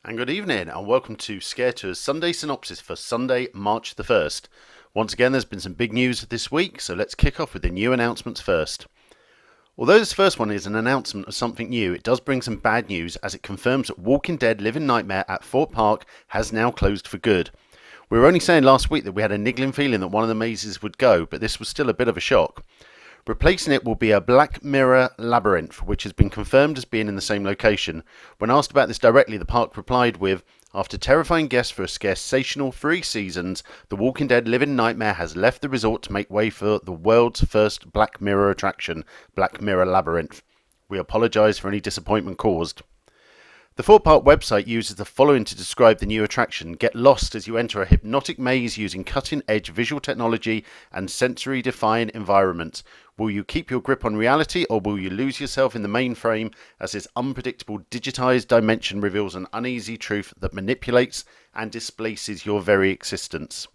And good evening, and welcome to ScareTOUR Sunday Synopsis for Sunday, March the 1st. Once again, there's been some big news this week, so let's kick off with the new announcements first. Although this first one is an announcement of something new, it does bring some bad news as it confirms that Walking Dead Living Nightmare at Thorpe Park has now closed for good. We were only saying last week that we had a niggling feeling that one of the mazes would go, but this was still a bit of a shock. Replacing it will be a Black Mirror Labyrinth, which has been confirmed as being in the same location. When asked about this directly, the park replied with, "After terrifying guests for a sensational 3 seasons, The Walking Dead Living Nightmare has left the resort to make way for the world's first Black Mirror attraction, Black Mirror Labyrinth. We apologise for any disappointment caused." The Thorpe Park website uses the following to describe the new attraction. Get lost as you enter a hypnotic maze using cutting-edge visual technology and sensory-defying environments. Will you keep your grip on reality, or will you lose yourself in the mainframe as this unpredictable digitized dimension reveals an uneasy truth that manipulates and displaces your very existence?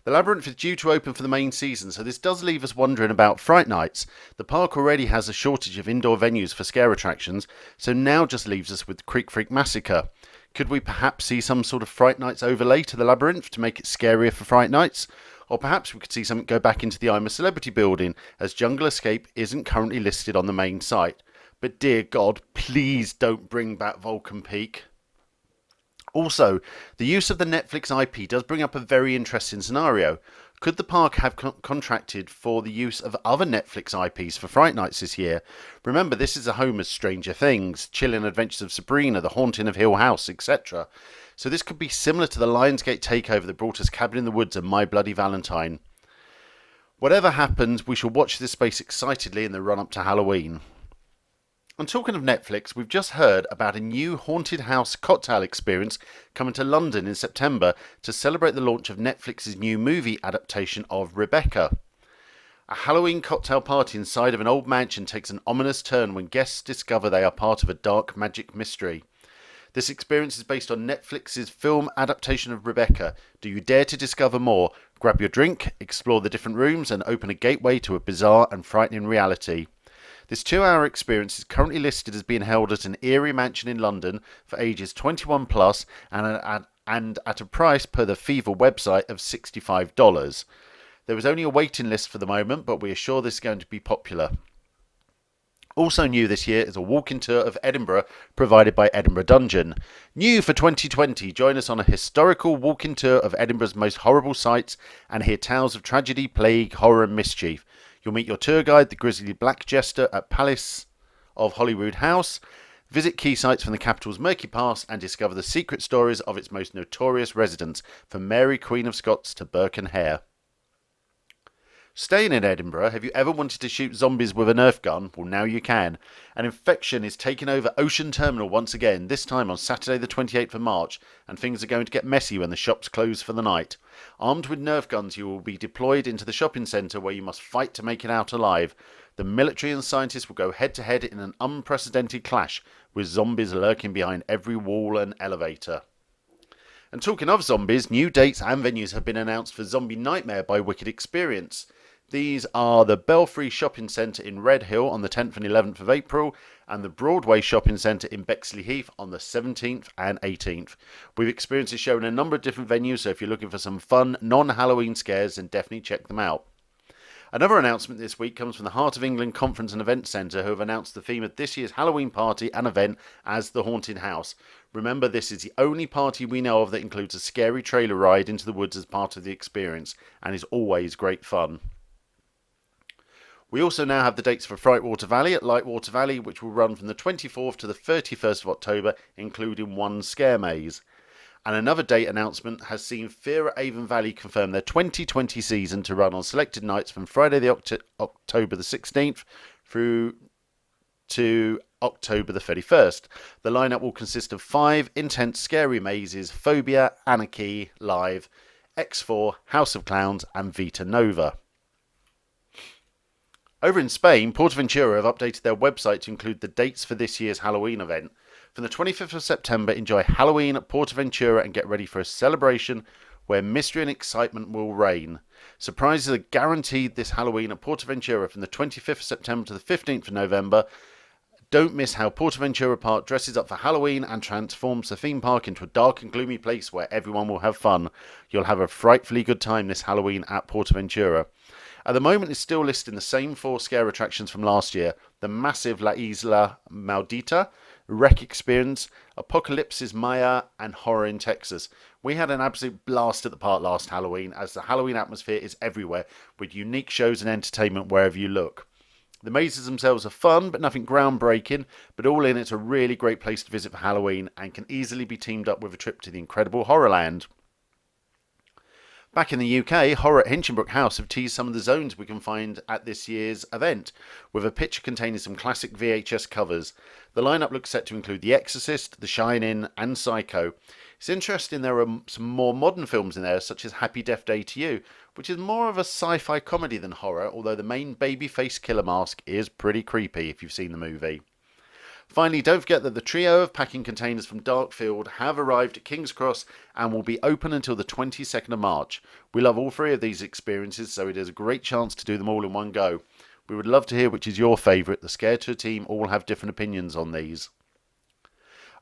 The Labyrinth is due to open for the main season, so this does leave us wondering about Fright Nights. The park already has a shortage of indoor venues for scare attractions, so now just leaves us with Creek Freak Massacre. Could we perhaps see some sort of Fright Nights overlay to the Labyrinth to make it scarier for Fright Nights? Or perhaps we could see something go back into the I'm a Celebrity building, as Jungle Escape isn't currently listed on the main site. But dear God, please don't bring back Vulcan Peak. Also, the use of the Netflix IP does bring up a very interesting scenario. Could the park have contracted for the use of other Netflix IPs for Fright Nights this year? Remember, this is a home of Stranger Things, Chilling Adventures of Sabrina, The Haunting of Hill House, etc. So this could be similar to the Lionsgate takeover that brought us Cabin in the Woods and My Bloody Valentine. Whatever happens, we shall watch this space excitedly in the run-up to Halloween. And talking of Netflix, we've just heard about a new haunted house cocktail experience coming to London in September to celebrate the launch of Netflix's new movie adaptation of Rebecca. A Halloween cocktail party inside of an old mansion takes an ominous turn when guests discover they are part of a dark magic mystery. This experience is based on Netflix's film adaptation of Rebecca. Do you dare to discover more? Grab your drink, explore the different rooms, and open a gateway to a bizarre and frightening reality. This 2-hour experience is currently listed as being held at an eerie mansion in London for ages 21 plus and at a price per the Fever website of $65. There is only a waiting list for the moment, but we are sure this is going to be popular. Also new this year is a walking tour of Edinburgh provided by Edinburgh Dungeon. New for 2020, join us on a historical walking tour of Edinburgh's most horrible sights and hear tales of tragedy, plague, horror and mischief. You'll meet your tour guide, the Grizzly Black Jester at Palace of Holyrood House, visit key sites from the capital's murky past and discover the secret stories of its most notorious residents, from Mary Queen of Scots to Burke and Hare. Staying in Edinburgh, have you ever wanted to shoot zombies with a Nerf gun? Well, now you can. An infection is taking over Ocean Terminal once again, this time on Saturday the 28th of March, and things are going to get messy when the shops close for the night. Armed with Nerf guns, you will be deployed into the shopping centre where you must fight to make it out alive. The military and scientists will go head-to-head in an unprecedented clash, with zombies lurking behind every wall and elevator. And talking of zombies, new dates and venues have been announced for Zombie Nightmare by Wicked Experience. These are the Belfry Shopping Centre in Redhill on the 10th and 11th of April and the Broadway Shopping Centre in Bexley Heath on the 17th and 18th. We've experienced this show in a number of different venues, so if you're looking for some fun, non-Halloween scares, then definitely check them out. Another announcement this week comes from the Heart of England Conference and Event Centre, who have announced the theme of this year's Halloween party and event as the Haunted House. Remember, this is the only party we know of that includes a scary trailer ride into the woods as part of the experience, and is always great fun. We also now have the dates for Frightwater Valley at Lightwater Valley, which will run from the 24th to the 31st of October, including one scare maze. And another date announcement has seen Fear at Avon Valley confirm their 2020 season to run on selected nights from Friday the October the 16th through to October the 31st. The lineup will consist of 5 intense scary mazes: Phobia, Anarchy, Live, X4, House of Clowns and Vita Nova. Over in Spain, Portaventura have updated their website to include the dates for this year's Halloween event. From the 25th of September, enjoy Halloween at Portaventura and get ready for a celebration where mystery and excitement will reign. Surprises are guaranteed this Halloween at Portaventura from the 25th of September to the 15th of November. Don't miss how Portaventura Park dresses up for Halloween and transforms the theme park into a dark and gloomy place where everyone will have fun. You'll have a frightfully good time this Halloween at Portaventura. At the moment, it's still listing the same 4 scare attractions from last year: the massive La Isla Maldita, Wreck Experience, Apocalypsis Maya, and Horror in Texas. We had an absolute blast at the park last Halloween, as the Halloween atmosphere is everywhere, with unique shows and entertainment wherever you look. The mazes themselves are fun, but nothing groundbreaking, but all in, it's a really great place to visit for Halloween and can easily be teamed up with a trip to the incredible Horrorland. Back in the UK, Horror at Hinchinbrook House have teased some of the zones we can find at this year's event, with a picture containing some classic VHS covers. The lineup looks set to include The Exorcist, The Shining, and Psycho. It's interesting there are some more modern films in there, such as Happy Death Day to You, which is more of a sci-fi comedy than horror, although the main babyface killer mask is pretty creepy if you've seen the movie. Finally, don't forget that the trio of packing containers from Darkfield have arrived at King's Cross and will be open until the 22nd of March. We love all 3 of these experiences, so it is a great chance to do them all in one go. We would love to hear which is your favourite. The ScareTOUR team all have different opinions on these.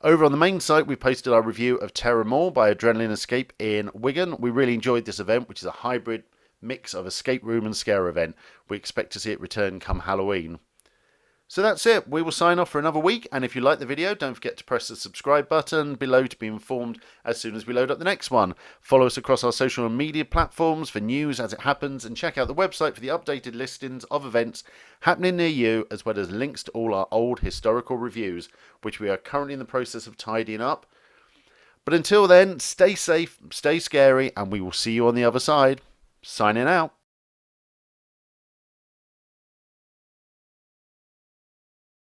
Over on the main site, we posted our review of Terror Mall by Adrenaline Escape in Wigan. We really enjoyed this event, which is a hybrid mix of escape room and scare event. We expect to see it return come Halloween. So that's it. We will sign off for another week, and if you like the video, don't forget to press the subscribe button below to be informed as soon as we load up the next one. Follow us across our social media platforms for news as it happens, and check out the website for the updated listings of events happening near you, as well as links to all our old historical reviews, which we are currently in the process of tidying up. But until then, stay safe, stay scary, and we will see you on the other side. Signing out.